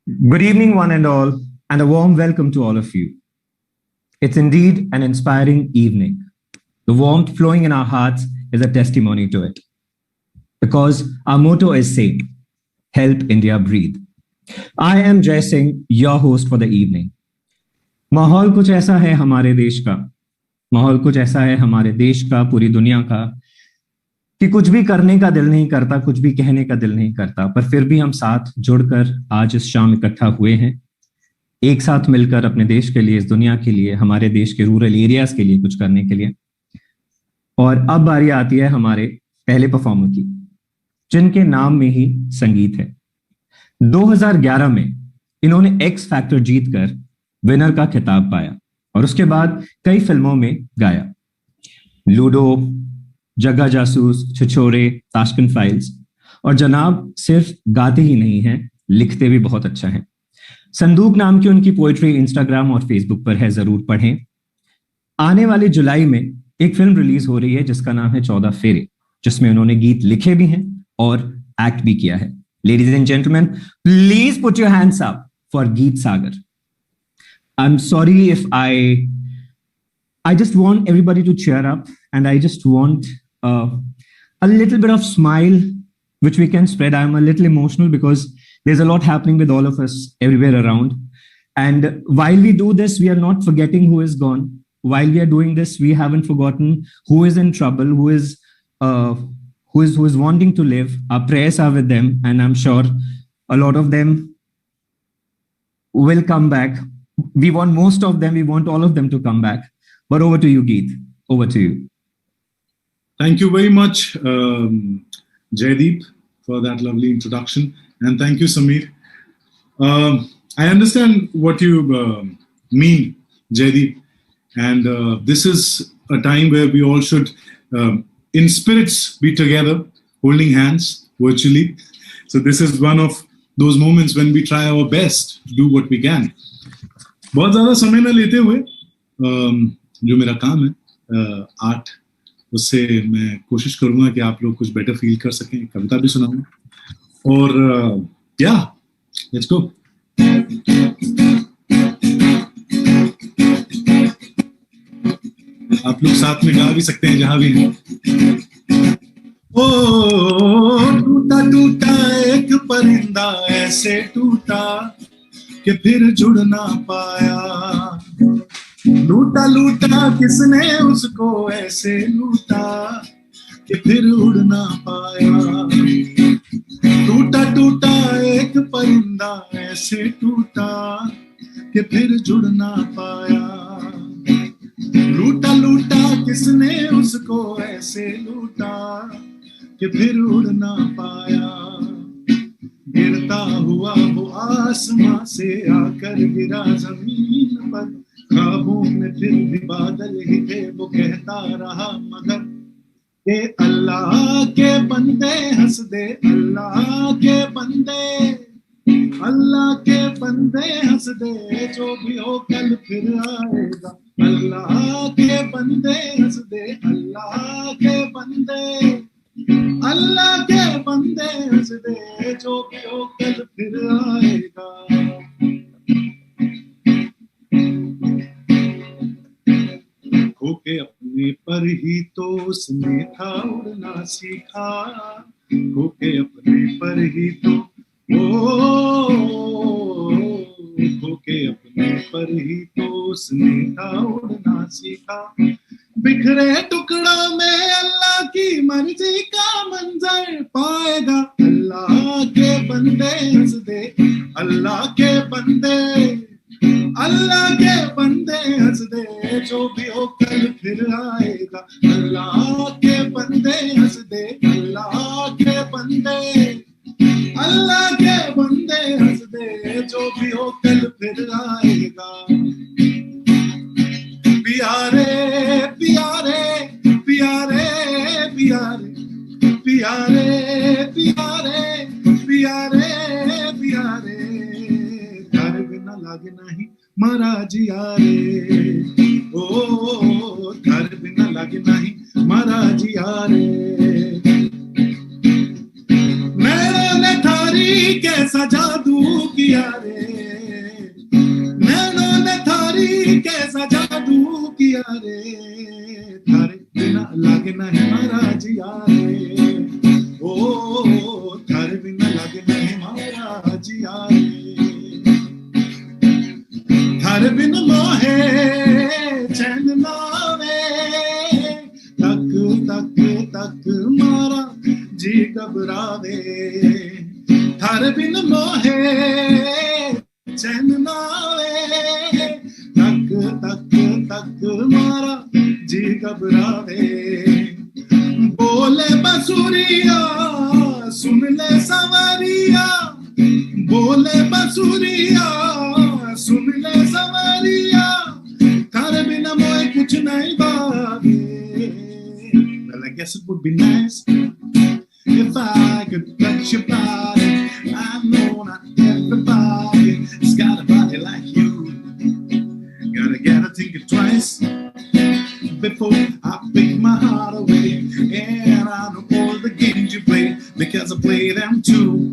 Good evening, one and all, and a warm welcome to all of you. It's indeed an inspiring evening. The warmth flowing in our hearts is a testimony to it. Because our motto is same: help India breathe. I am Jay Singh, your host for the evening. माहौल कुछ ऐसा है हमारे देश का, माहौल कुछ ऐसा है हमारे देश का, पूरी दुनिया का, कि कुछ भी करने का दिल नहीं करता, कुछ भी कहने का दिल नहीं करता, पर फिर भी हम साथ जुड़कर आज इस शाम इकट्ठा हुए हैं, एक साथ मिलकर अपने देश के लिए, इस दुनिया के लिए, हमारे देश के रूरल एरियाज के लिए कुछ करने के लिए। और अब बारी आती है हमारे पहले परफॉर्मर की, जिनके नाम में ही संगीत है। 2011 में इन्होंने एक्स फैक्टर जीतकर विनर का खिताब पाया और उसके बाद कई फिल्मों में गाया। लूडो, जग्गा जासूस, छिछोरे, ताशकंद फाइल्स, और जनाब सिर्फ गाते ही नहीं हैं, लिखते भी बहुत अच्छा है। संदूक नाम की उनकी पोएट्री इंस्टाग्राम और फेसबुक पर है, जरूर पढ़ें। आने वाले जुलाई में एक फिल्म रिलीज हो रही है जिसका नाम है 14 फेरे, जिसमें उन्होंने गीत लिखे भी हैं और एक्ट भी किया है। Ladies and gentleman, please put your hands up for Geet Sagar. I am sorry if I just want everybody to cheer up, and I just want a little bit of smile, which we can spread. I'm a little emotional because there's a lot happening with all of us everywhere around. And while we do this, we are not forgetting who is gone. While we are doing this, we haven't forgotten who is in trouble, who is wanting to live. Our prayers are with them, and I'm sure a lot of them will come back. We want most of them, we want all of them to come back. But over to you, Geet. Over to you. Thank you very much, Jaideep, for that lovely introduction. And thank you, Sameer. I understand what you mean, Jaideep. And this is a time where we all should, in spirits, be together, holding hands virtually. So this is one of those moments when we try our best to do what we can. बहुत ज़्यादा समय न लेते हुए, जो मेरा काम है आर्ट, उससे मैं कोशिश करूंगा कि आप लोग कुछ बेटर फील कर सकें। कविता भी सुनाऊंगा और या लेट्स गो। आप लोग साथ में गा भी सकते हैं जहां भी हैं। ओ टूटा टूटा एक परिंदा ऐसे टूटा कि फिर जुड़ ना पाया, लूटा लूटा किसने उसको ऐसे लूटा कि फिर उड़ ना पाया। टूटा टूटा एक परिंदा ऐसे टूटा कि फिर जुड़ ना पाया, लूटा लूटा किसने उसको ऐसे लूटा कि फिर उड़ ना पाया। गिरता हुआ वो आसमां से आकर गिरा जमीन पर, ख्वाबों में फिर भी बादल ही थे, वो कहता रहा मगर के अल्लाह के बंदे हंस दे, अल्लाह के बंदे, अल्लाह के बंदे हंस दे, जो भी हो कल फिर आएगा। अल्लाह के बंदे हंस दे, अल्लाह के बंदे, अल्लाह के बंदे हंस दे, जो भी हो कल फिर आएगा। खोके अपने पर ही तो उसने था उड़ना सीखा, खोके अपने पर ही तो, खोके अपने पर ही तो उसने था उड़ना सीखा। बिखरे टुकड़ा में अल्लाह की मर्जी का मंजर पाएगा। अल्लाह के बंदे हंस दे, अल्लाह के बंदे, अल्लाह के बंदे हंस दे, जो भी हो कल फिर आएगा। अल्लाह के बंदे हंस दे, अल्लाह के बंदे, अल्लाह के बंदे हंस दे, जो भी हो कल फिर आएगा। प्यारे प्यारे प्यारे प्यारे प्यारे प्यारे प्यारे प्यारे, घर बिना लागे नहीं मारा जिया रे, ओ घर बिना लागे नहीं मारा जिया रे। मैंने थारी कैसा जादू किया रे, नैनों ने थारी कैसा जादू किया रे, थारे बिना लागे नहीं मारा जिया रे, ओ थारे बिना लागे नहीं मारा जिया रे, थारे बिन मोहे चैन नावे, तक तक तक मारा जी घबरावे, थारे बिन मोहे चैन नावे, तक तक तक मारा जी घबरावे, बोले बसुरिया सुन ले सवरिया, बोले बसुरिया सुन ले सवरिया, थारे बिना मोए कुछ नहीं भावे. Well, I guess it would be nice if I could touch your body. I know not everybody's got a body like you. Gotta think it twice before I pick my heart away. And I know all the games you play because I play them too.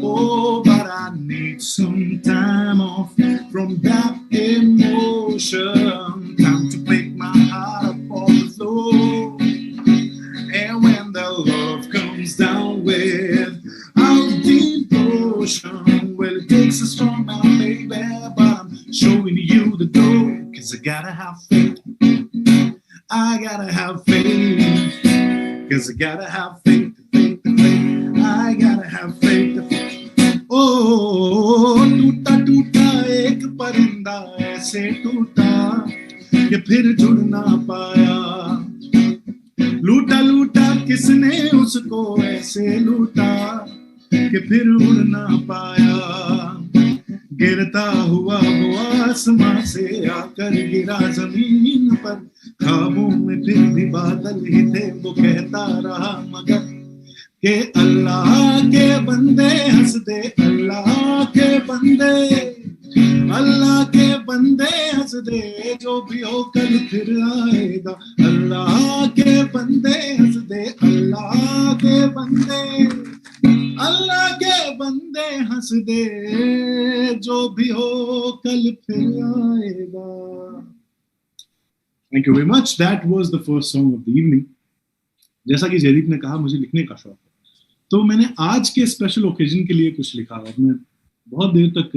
Oh, but I need some time off from that emotion. Time to pick my heart up off the floor. And when the love comes down without devotion, well, it takes a strong man, baby, but I'm showing you the door. 'Cause I gotta have faith. I gotta have faith. 'Cause I gotta have faith, faith, faith. I gotta have faith. Oh, टूटा टूटा एक परिंदा ऐसे टूटा कि फिर जुड़ ना पाया, लूटा लूटा किसने उसको ऐसे लूटा कि फिर उड़ ना पाया, गिरता हुआ वो आसमां से आकर गिरा जमीन पर, ख्वाबों में फिर भी बादल ही थे, वो कहता रहा मगर के अल्लाह के बंदे हंस दे, अल्लाह के बंदे, अल्लाह के बंदे हंस दे, जो भी हो कल फिर आएगा, अल्लाह के बंदे हंस दे, अल्लाह के बंदे, अल्लाह के बंदे हंस दे, जो भी हो कल फिर आएगा. Thank you very much. That was the first song of the evening. जैसा कि जयदीप ने कहा, मुझे लिखने का शौक है, तो मैंने आज के स्पेशल ओकेजन के लिए कुछ लिखा और मैं बहुत देर तक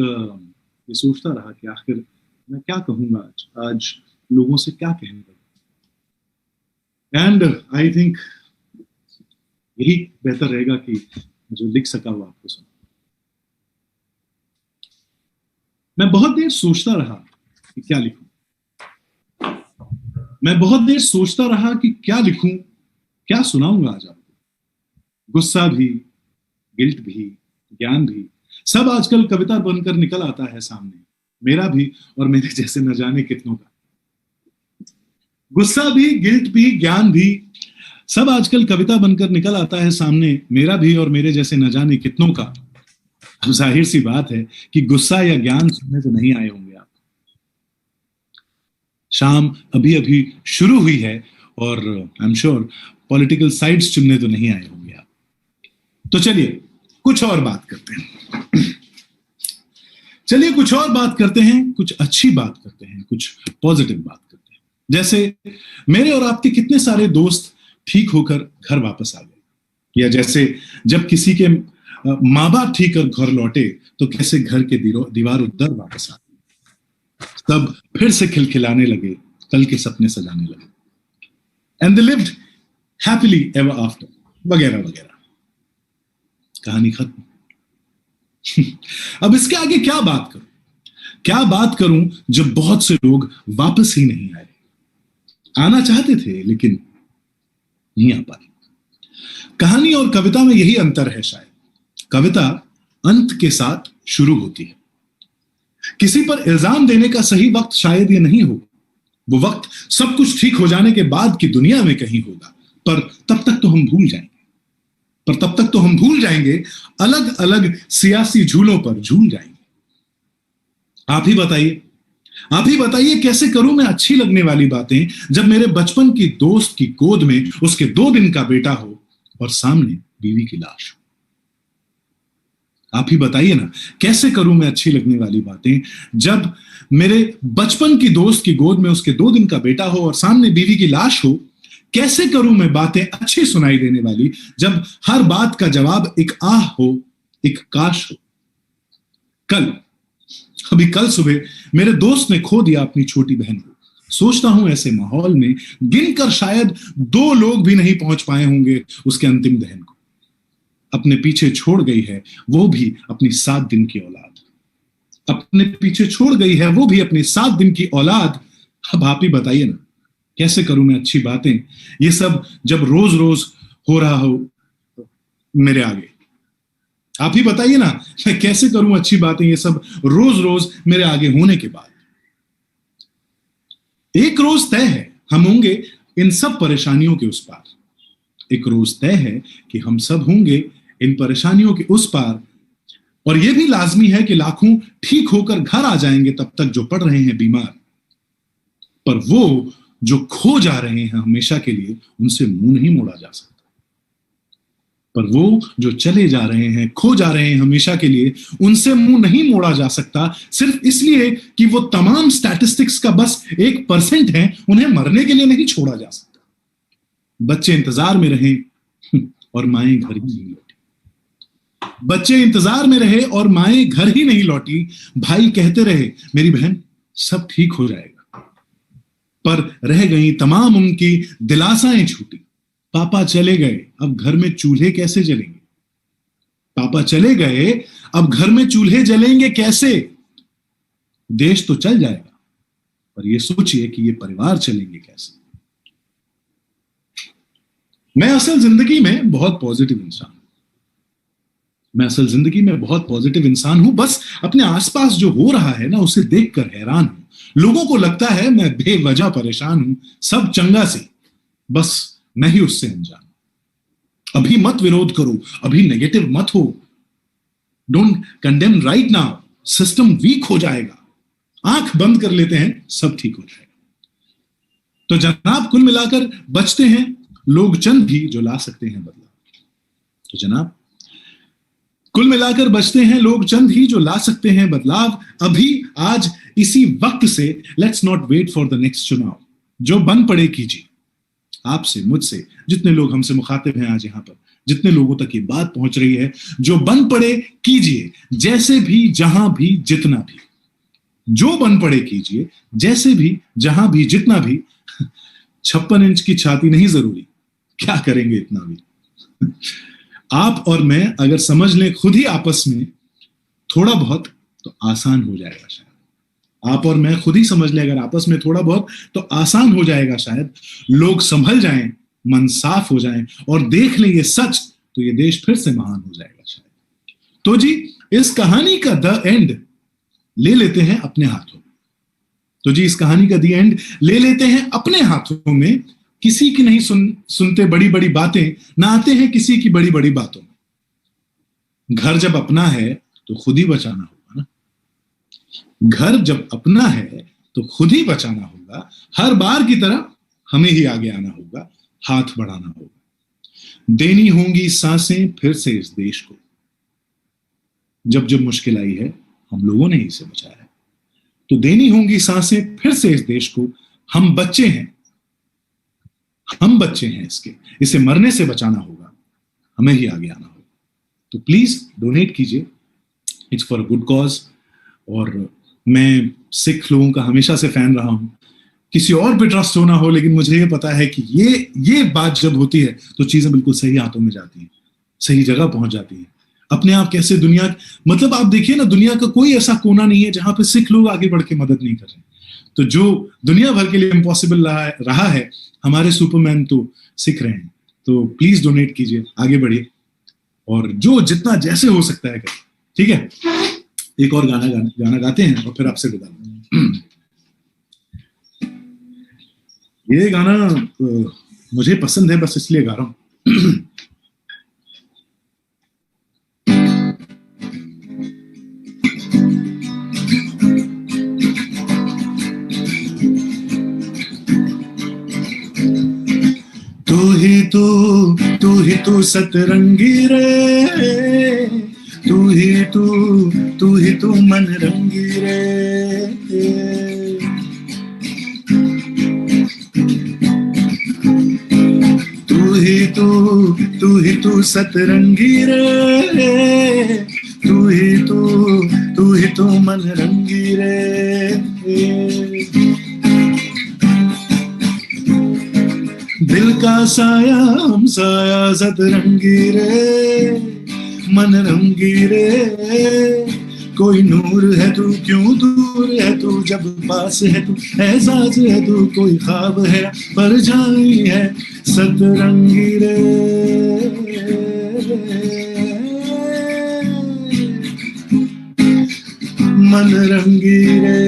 ये सोचता रहा कि आखिर मैं क्या कहूंगा आज लोगों से क्या कहने लगा. एंड आई थिंक यही बेहतर रहेगा कि जो लिख सका वो आपको सुना. मैं बहुत देर सोचता रहा कि क्या लिखूं, मैं बहुत देर सोचता रहा कि क्या लिखूं, क्या सुनाऊंगा आज आपको. गुस्सा भी, गिल्ट भी, ज्ञान भी, सब आजकल कविता बनकर निकल आता है सामने, मेरा भी और मेरे जैसे न जाने कितनों का. गुस्सा भी, गिल्ट भी, ज्ञान भी, सब आजकल कविता बनकर निकल आता है सामने, मेरा भी और मेरे जैसे न जाने कितनों का. तो जाहिर सी बात है कि गुस्सा या ज्ञान सुनने तो नहीं आए होंगे आप. शाम अभी अभी शुरू हुई है और I am sure political sides चुनने तो नहीं आए होंगे आप. तो चलिए कुछ और बात करते हैं. चलिए कुछ और बात करते हैं, कुछ अच्छी बात करते हैं, कुछ पॉजिटिव बात करते हैं. जैसे मेरे और आपके कितने सारे दोस्त ठीक होकर घर वापस आ गए, या जैसे जब किसी के माँ बाप ठीक कर घर लौटे तो कैसे घर के दीवार उधर वापस आ गए, तब फिर से खिलखिलाने लगे, कल के सपने सजाने लगे. And they lived happily ever after, वगैरह वगैरह. कहानी खत्म. अब इसके आगे क्या बात करूं, क्या बात करूं जब बहुत से लोग वापस ही नहीं आए. आना चाहते थे लेकिन नहीं आ पाए. कहानी और कविता में यही अंतर है शायद. कविता अंत के साथ शुरू होती है. किसी पर इल्जाम देने का सही वक्त शायद ये नहीं हो, वो वक्त सब कुछ ठीक हो जाने के बाद की दुनिया में कहीं होगा, पर तब तक तो हम भूल जाएंगे, अलग अलग सियासी झूलों पर झूल जाएंगे. आप ही बताइए कैसे करूं मैं अच्छी लगने वाली बातें जब मेरे बचपन की दोस्त की गोद में उसके 2 दिन का बेटा हो और सामने बीवी की लाश. आप ही बताइए ना, कैसे करूं मैं अच्छी लगने वाली बातें जब मेरे बचपन की दोस्त की गोद में उसके 2 दिन का बेटा हो और सामने बीवी की लाश हो? कैसे करूं मैं बातें अच्छी सुनाई देने वाली जब हर बात का जवाब एक आह हो, एक काश हो? अभी कल सुबह मेरे दोस्त ने खो दिया अपनी छोटी बहन को। सोचता हूं ऐसे माहौल में गिनकर शायद 2 लोग भी नहीं पहुंच पाए होंगे उसके अंतिम दहन को। अपने पीछे छोड़ गई है वो भी अपनी 7 दिन की औलाद। अपने पीछे छोड़ गई है वो भी अपनी 7 दिन की औलाद। अब आप ही बताइए ना, कैसे करूं मैं अच्छी बातें ये सब जब रोज रोज हो रहा हो मेरे आगे? आप ही बताइए ना, मैं कैसे करूं अच्छी बातें ये सब रोज रोज मेरे आगे होने के बाद? एक रोज तय है हम होंगे इन सब परेशानियों के उस पार। एक रोज तय है कि हम सब होंगे इन परेशानियों के उस पार। और यह भी लाजमी है कि लाखों ठीक होकर घर आ जाएंगे तब तक जो पड़ रहे हैं बीमार। पर वो जो खो जा रहे हैं हमेशा के लिए, उनसे मुंह नहीं मोड़ा जा सकता। पर वो जो चले जा रहे हैं, खो जा रहे हैं हमेशा के लिए, उनसे मुंह नहीं मोड़ा जा सकता, सिर्फ इसलिए कि वो तमाम स्टैटिस्टिक्स का बस 1% है। उन्हें मरने के लिए नहीं छोड़ा जा सकता। बच्चे इंतजार में रहे और माएं घर ही नहीं लौटी। बच्चे इंतजार में रहे और माएं घर ही नहीं लौटी। भाई कहते रहे मेरी बहन सब ठीक हो जाएगा, पर रह गई तमाम उनकी दिलासाएं छूटी। पापा चले गए, अब घर में चूल्हे कैसे जलेंगे? पापा चले गए, अब घर में चूल्हे जलेंगे कैसे? देश तो चल जाएगा, पर यह सोचिए कि ये परिवार चलेंगे कैसे? मैं असल जिंदगी में बहुत पॉजिटिव इंसान हूं। बस अपने आसपास जो हो रहा है ना, उसे देखकर हैरान हूं। लोगों को लगता है मैं बेवजह परेशान हूं, सब चंगा से, बस मैं ही उससे अनजान। अभी मत विरोध करो, अभी नेगेटिव मत हो। Don't condemn right now, system weak हो जाएगा। आंख बंद कर लेते हैं, सब ठीक हो जाएगा। तो जनाब, कुल मिलाकर बचते हैं लोग चंद भी जो ला सकते हैं बदलाव। तो जनाब, कुल मिलाकर बचते हैं लोग चंद ही जो ला सकते हैं बदलाव। अभी आज इसी वक्त से let's not wait for the next चुनाव। जो बन पड़े कीजिए, आपसे, मुझसे, जितने लोग हमसे मुखातिब हैं आज यहां पर, जितने लोगों तक ये बात पहुंच रही है, जो बन पड़े कीजिए, जैसे भी, जहां भी, जितना भी। जो बन पड़े कीजिए, जैसे भी, जहां भी, जितना भी। 56 इंच की छाती नहीं जरूरी, क्या करेंगे इतना भी। आप और मैं अगर समझ लें खुद ही आपस में थोड़ा बहुत, तो आसान हो जाएगा शायद। आप और मैं खुद ही समझ लें अगर आपस में थोड़ा बहुत, तो आसान हो जाएगा शायद। लोग संभल जाएं, मन साफ हो जाएं और देख लें ये सच, तो ये देश फिर से महान हो जाएगा शायद। तो जी, इस कहानी का द एंड ले लेते हैं अपने हाथों में। तो जी, इस कहानी का द एंड ले लेते हैं अपने हाथों में। किसी की नहीं सुनते बड़ी बड़ी बातें, ना आते हैं किसी की बड़ी बड़ी बातों में। घर जब अपना है तो खुद ही बचाना होगा ना। घर जब अपना है तो खुद ही बचाना होगा। हर बार की तरह हमें ही आगे आना होगा, हाथ बढ़ाना होगा। देनी होंगी सांसें फिर से इस देश को। जब जब मुश्किल आई है, हम लोगों ने ही इसे बचाया है। तो देनी होंगी सांसें फिर से इस देश को। हम बच्चे हैं, हम बच्चे हैं इसके। इसे मरने से बचाना होगा, हमें ही आगे आना होगा। तो प्लीज डोनेट कीजिए, it's for a good cause. और मैं सिख लोगों का हमेशा से फैन रहा हूं। किसी और पे ट्रस्ट होना हो, लेकिन मुझे ये पता है कि ये बात जब होती है तो चीजें बिल्कुल सही हाथों में जाती हैं, सही जगह पहुंच जाती हैं। अपने आप कैसे दुनिया, मतलब आप देखिए ना, दुनिया का कोई ऐसा कोना नहीं है जहां पे सिख लोग आगे बढ़ के मदद नहीं कर रहे। तो जो दुनिया भर के लिए इम्पॉसिबल रहा है, हमारे सुपरमैन तो सिख रहे हैं। तो प्लीज डोनेट कीजिए, आगे बढ़िए और जो जितना जैसे हो सकता है करें। ठीक है, एक और गाना गाते हैं और फिर आपसे विदा लेंगे। ये गाना मुझे पसंद है, बस इसलिए गा रहा हूं। तू ही तो सतरंगी रे, तू ही तू मन रंगी रे, तू ही तू सतरंगी रे, तू ही तू मन रंगी रे। दिल का साया हम साया सतरंगी रे, मन रंगी रे। कोई नूर है तू क्यों दूर है तू, जब पास है तू एहसास है तू, कोई ख्वाब है परछाई है सतरंगी रे। मन रंगी रे,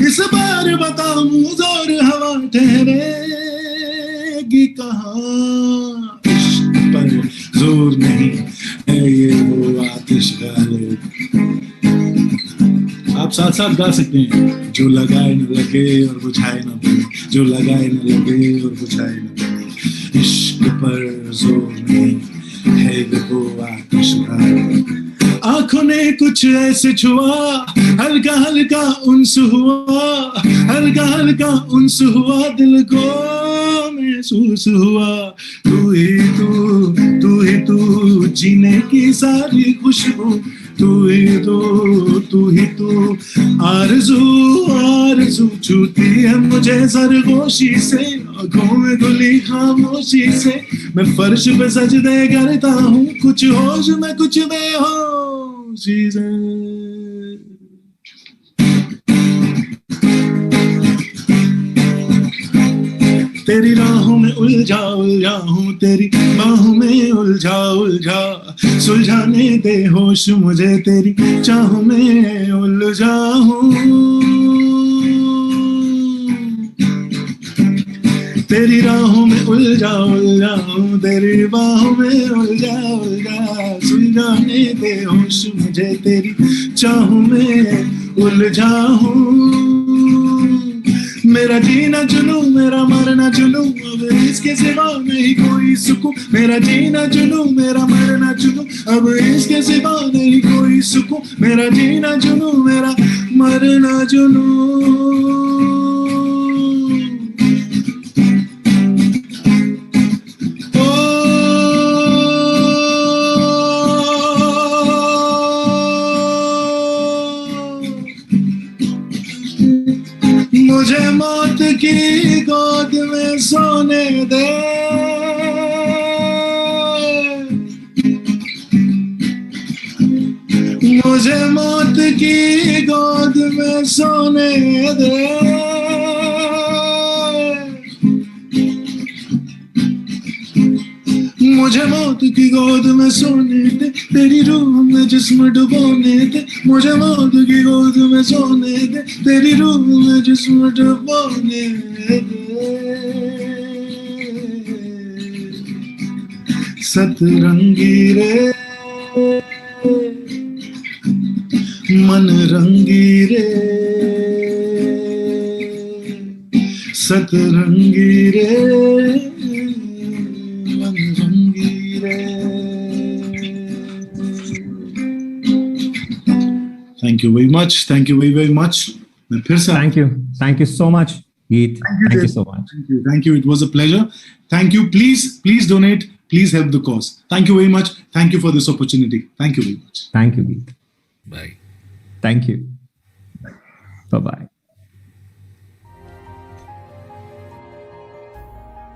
इस बार बताऊं जोर हवा ठहरेगी कहाँ, इश्क पर जोर नहीं है ये वो आतिश गाले। आप साथ साथ गा सकते हैं। जो लगाए न लगे और बुझाए न बने, जो लगाए न लगे और बुझाए न बने, इश्क पर जोर नहीं है ये वो आतिश गाले। आंखों ने कुछ ऐसे छुआ, हल्का हल्का उन्स हुआ, हल्का हल्का उन्स हुआ, दिल को महसूस हुआ। तू ही तू जीने की सारी खुशबू, तू ही तू आरज़ू छूती है मुझे सरगोशी से, आंखों में खुली खामोशी से। मैं फर्श पे सजदे करता हूँ, कुछ होश में कुछ बेहोशी से। तेरी राहों में उलझा हूँ, तेरी बाहों में उलझा, सुलझाने दे होश मुझे, तेरी चाहों में उलझा हूँ। तेरी राहों में उलझा हूँ, तेरी बाहों में उलझा, सुलझाने दे होश मुझे, तेरी चाहों में उलझा हूँ। मेरा जीना जुनूं मेरा मरना जुनूं, अब इसके सिवा नहीं कोई सुकून। मेरा जीना जुनूं मेरा मरना जुनूं, अब इसके सिवा नहीं कोई सुकून। मेरा जीना जुनूं मेरा मरना जुनूं। मुझे मौत की गोद में सोने दे, मुझे मौत की गोद में सोने दे। मुझे मौत की गोद में सोने दे, तेरी रूह में जिस्म डुबोने दे। मुझे मौत की गोद में सोने दे, तेरी रूह में जिस्म डुबोने दे। सतरंगी रे, मन रंगी रे, सतरंगी रे। Thank you very much. Thank you very, very much. Thank you so much, Geet. Thank you so much. Thank you. It was a pleasure. Thank you. Please donate. Please help the cause. Thank you very much. Thank you for this opportunity. Thank you very much. Thank you, Geet. Bye. Thank you. Bye-bye.